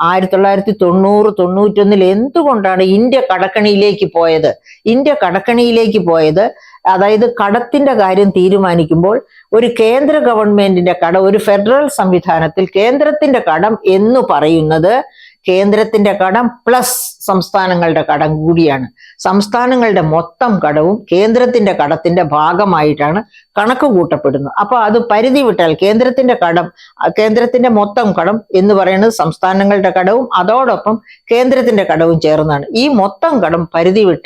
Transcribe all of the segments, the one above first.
1990-91 എന്തുകൊണ്ടാണ് ഇന്ത്യ കടക്കണിയിലേക്ക് പോയത്? ഇന്ത്യ കടക്കണിയിലേക്ക് പോയത് അതായത് കടത്തിന്റെ കാര്യം തീരുമാനിക്കുമ്പോൾ ഒരു കേന്ദ്ര ഗവൺമെന്റിന്റെ കടം, ഒരു ഫെഡറൽ സംവിധാനത്തിൽ കേന്ദ്രത്തിന്റെ കടം എന്ന് പറയുന്നത് കേന്ദ്രത്തിന്റെ കടം പ്ലസ് സംസ്ഥാനങ്ങളുടെ കടം കൂടിയാണ്. സംസ്ഥാനങ്ങളുടെ മൊത്തം കടവും കേന്ദ്രത്തിന്റെ കടത്തിന്റെ ഭാഗമായിട്ടാണ് കണക്ക് കൂട്ടപ്പെടുന്നത്. അപ്പൊ അത് പരിധി വിട്ടാൽ കേന്ദ്രത്തിന്റെ മൊത്തം കടം എന്ന് പറയുന്നത് സംസ്ഥാനങ്ങളുടെ കടവും അതോടൊപ്പം കേന്ദ്രത്തിന്റെ കടവും ചേർന്നാണ്. ഈ മൊത്തം കടം പരിധി വിട്ട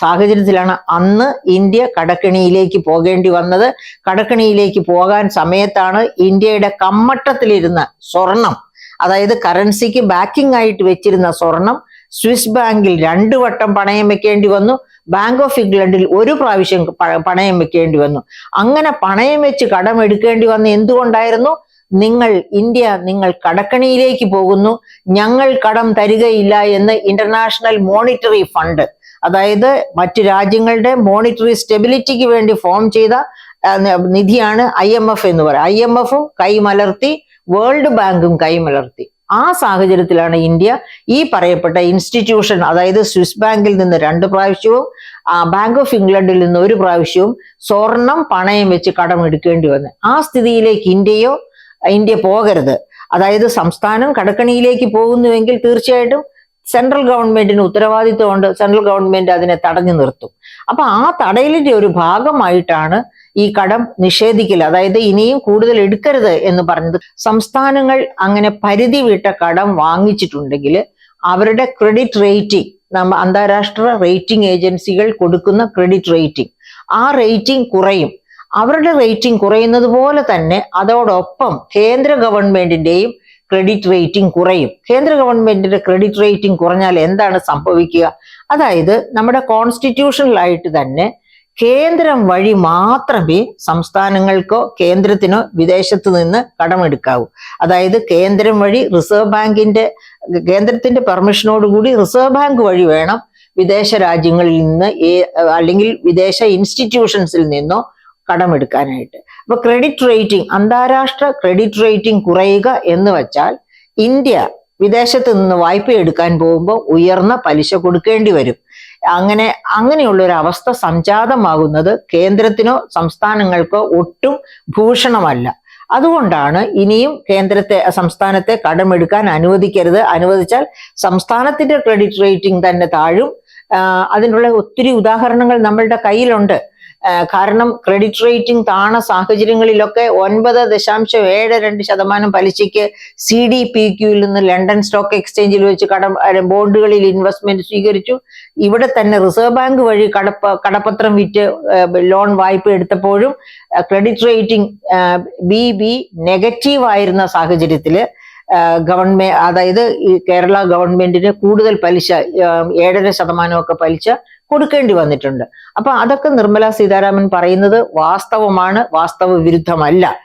സാഹചര്യത്തിലാണ് അന്ന് ഇന്ത്യ കടക്കെണിയിലേക്ക് പോകേണ്ടി വന്നത്. കടക്കെണിയിലേക്ക് പോകാൻ സമയത്താണ് ഇന്ത്യയുടെ കമ്മട്ടത്തിലിരുന്ന സ്വർണം, അതായത് കറൻസിക്ക് ബാക്കിംഗ് ആയിട്ട് വെച്ചിരുന്ന സ്വർണം സ്വിസ് ബാങ്കിൽ 2 വട്ടം പണയം വെക്കേണ്ടി വന്നു. ബാങ്ക് ഓഫ് ഇംഗ്ലണ്ടിൽ 1 പ്രാവശ്യം പണയം വെക്കേണ്ടി വന്നു. അങ്ങനെ പണയം വെച്ച് കടം എടുക്കേണ്ടി വന്ന എന്തുകൊണ്ടായിരുന്നു? നിങ്ങൾ കടക്കണിയിലേക്ക് പോകുന്നു, ഞങ്ങൾ കടം തരികയില്ല എന്ന് ഇന്റർനാഷണൽ മോണിറ്ററി ഫണ്ട്, അതായത് മറ്റു രാജ്യങ്ങളുടെ മോണിറ്ററി സ്റ്റെബിലിറ്റിക്ക് വേണ്ടി ഫോം ചെയ്ത നിധിയാണ് IMF എന്ന് പറയുക. IMF-ഉം കൈമലർത്തി, വേൾഡ് ബാങ്കും കൈമലർത്തി. ആ സാഹചര്യത്തിലാണ് ഇന്ത്യ ഈ പറയപ്പെട്ട ഇൻസ്റ്റിറ്റ്യൂഷൻ, അതായത് സ്വിസ് ബാങ്കിൽ നിന്ന് 2 പ്രാവശ്യവും ബാങ്ക് ഓഫ് ഇംഗ്ലണ്ടിൽ നിന്ന് 1 പ്രാവശ്യവും സ്വർണം പണയം വെച്ച് കടം എടുക്കേണ്ടി വന്നത്. ആ സ്ഥിതിയിലേക്ക് ഇന്ത്യ പോകരുത്. അതായത് സംസ്ഥാനം കടക്കണിയിലേക്ക് പോകുന്നുവെങ്കിൽ തീർച്ചയായിട്ടും സെൻട്രൽ ഗവൺമെന്റിന് ഉത്തരവാദിത്വമുണ്ട്. സെൻട്രൽ ഗവൺമെന്റ് അതിനെ തടഞ്ഞു നിർത്തും. അപ്പൊ ആ തടയലിന്റെ ഒരു ഭാഗമായിട്ടാണ് ഈ കടം നിഷേധിക്കൽ, അതായത് ഇനിയും കൂടുതൽ എടുക്കരുത് എന്ന് പറഞ്ഞത്. സംസ്ഥാനങ്ങൾ അങ്ങനെ പരിധി വിട്ട കടം വാങ്ങിച്ചിട്ടുണ്ടെങ്കിൽ അവരുടെ ക്രെഡിറ്റ് റേറ്റിംഗ്, അന്താരാഷ്ട്ര റേറ്റിംഗ് ഏജൻസികൾ കൊടുക്കുന്ന ക്രെഡിറ്റ് റേറ്റിംഗ്, ആ റേറ്റിംഗ് കുറയും. അവരുടെ റേറ്റിംഗ് കുറയുന്നത് പോലെ തന്നെ അതോടൊപ്പം കേന്ദ്ര ഗവൺമെന്റിന്റെയും ക്രെഡിറ്റ് റേറ്റിംഗ് കുറയും. കേന്ദ്ര ഗവൺമെന്റിന്റെ ക്രെഡിറ്റ് റേറ്റിംഗ് കുറഞ്ഞാൽ എന്താണ് സംഭവിക്കുക? അതായത് നമ്മുടെ കോൺസ്റ്റിറ്റ്യൂഷനിലായിട്ട് തന്നെ കേന്ദ്രം വഴി മാത്രമേ സംസ്ഥാനങ്ങൾക്കോ കേന്ദ്രത്തിനോ വിദേശത്ത് നിന്ന് കടമെടുക്കാവൂ. അതായത് കേന്ദ്രം വഴി കേന്ദ്രത്തിന്റെ പെർമിഷനോടുകൂടി റിസർവ് ബാങ്ക് വഴി വേണം വിദേശ രാജ്യങ്ങളിൽ നിന്ന് അല്ലെങ്കിൽ വിദേശ ഇൻസ്റ്റിറ്റ്യൂഷൻസിൽ നിന്നോ കടമെടുക്കാനായിട്ട്. അപ്പൊ ക്രെഡിറ്റ് റേറ്റിംഗ്, അന്താരാഷ്ട്ര ക്രെഡിറ്റ് റേറ്റിംഗ് കുറയുക എന്ന് വെച്ചാൽ ഇന്ത്യ വിദേശത്ത് നിന്ന് വായ്പ എടുക്കാൻ പോകുമ്പോൾ ഉയർന്ന പലിശ കൊടുക്കേണ്ടി വരും. അങ്ങനെയുള്ള ഒരു അവസ്ഥ സംജാതമാകുന്നത് കേന്ദ്രത്തിനോ സംസ്ഥാനങ്ങൾക്കോ ഒട്ടും ഭൂഷണമല്ല. അതുകൊണ്ടാണ് ഇനിയും സംസ്ഥാനത്തെ കടമെടുക്കാൻ അനുവദിക്കരുത്. അനുവദിച്ചാൽ സംസ്ഥാനത്തിന്റെ ക്രെഡിറ്റ് റേറ്റിംഗ് തന്നെ താഴും. അതിനുള്ള ഒത്തിരി ഉദാഹരണങ്ങൾ നമ്മളുടെ കയ്യിലുണ്ട്. കാരണം ക്രെഡിറ്റ് റേറ്റിംഗ് താണ സാഹചര്യങ്ങളിലൊക്കെ 9.72% പലിശയ്ക്ക് CDPQയിൽ നിന്ന് ലണ്ടൻ സ്റ്റോക്ക് എക്സ്ചേഞ്ചിൽ വെച്ച് ബോണ്ടുകളിൽ ഇൻവെസ്റ്റ്മെന്റ് സ്വീകരിച്ചു. ഇവിടെ തന്നെ റിസർവ് ബാങ്ക് വഴി കടപ്പത്രം വിറ്റ് ലോൺ വായ്പ എടുത്തപ്പോഴും ക്രെഡിറ്റ് റേറ്റിംഗ് BB നെഗറ്റീവ് ആയിരുന്ന സാഹചര്യത്തില് അതായത് ഈ കേരള ഗവൺമെന്റിന് കൂടുതൽ പലിശ 7.5% പലിശ കൊടുക്കേണ്ടി വന്നിട്ടുണ്ട്. അപ്പൊ അതൊക്കെ നിർമ്മല സീതാരാമൻ പറയുന്നത് വാസ്തവമാണ്, വാസ്തവ വിരുദ്ധമല്ല.